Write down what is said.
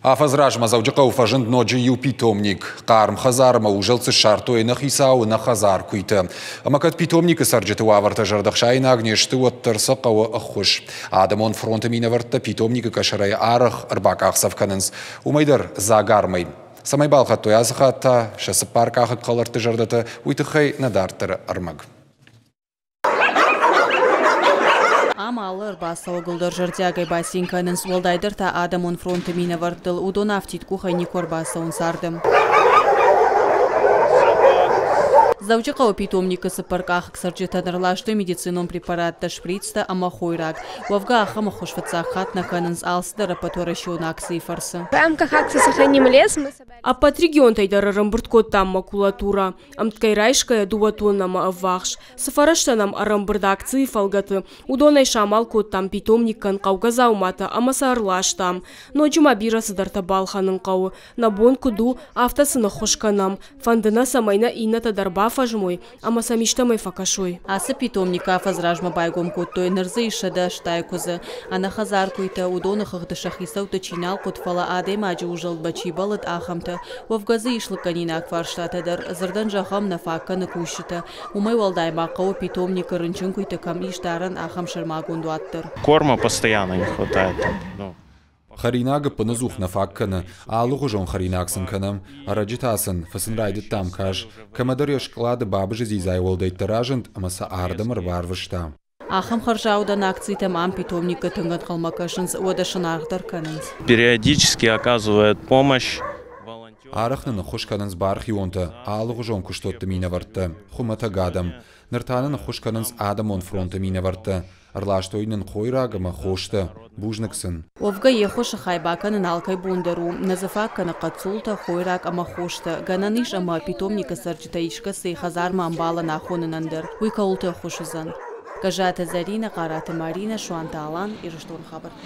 Афазражма завджака уфажند ноджи ю питомник. Карм хазарма ужелцы шартой на хисау на хазар куйта. Амакат питомник сарджет уаварта жардахшай нагнешты от тарсакава ахуш. Адамон фронта минаварта питомник кашарай арах арбаках савканенс. Умайдар загармай. Самай балхату язхата шасапарках каларты жардата уйтахай надартар армаг. Амалыр басау гулдар жыртягай басинканын суалдайдыр та Адамон фронты мина вардыл удон автитку хайникор басауын сардым. Завджака питомника сапарках сарджетадарлашты медицинон препаратта шприцта амахойрак. Вавга ахама хошфацахат на канынс алсдара патуаращион акции фарсы. В рамках акции «Сохраним лес» мы собрали... Апат регион тайдарарам бұрткоттам макулатура. Амткайрайшкая дуатоннам аввахш. Сафараштанам арамбырда акции фалгаты. Удонай шамал коттам питомниккан қаугазаумата амасарлаштам. Ноджима бирасы дартабалханын қау. Набон куду автосыны хошканам. Фандына самайна ина тадарба фажмой, амасамиштамай факашой. Асы питомника афазражма байгом коттой нырзы ишада штайкузы. Ана хазар куйта удоны хыгды шахисау тачинал котфала адем аджи ужал бачи балыт ахамта. Вавгазы ишлыканина акварштатадар. Зырдан жахам нафакканы кушита. Умай валдай мақау питомника рынчын куйта кам иштаран ахам шармагунду аттыр. Корма постоянно не хватает. Харинага паназух на факкана, а лугужон харинаксан канам, а раджитасан, фасын райдит там каш, камадарья шклада бабжи зизай волдайт таражент, амаса ардамар варвашта. Ахам харжаудан акциитам ам питомника тынгат қалмакашынс уадашын ағдар канынс. Периодически оказывает помощь. Арахнана хушкананс бархионта, а лугужон куштотта мина варта, хумата гадам, нартанана хушкананс Адамон фронта мина варта. Арлаштойнын қойрагыма хошта, бужнаксын. Овга ехоша хайбаканын алкай бундару, назафаккана қацулта хойраг ама хошта, гананиш ама питомника сарджита ишка сей хазарма амбала нахонынандыр, уйкаулты хошызан. Кажата Зарина, Карата Марина, Шуанта Алан, Ирыштон хабарты.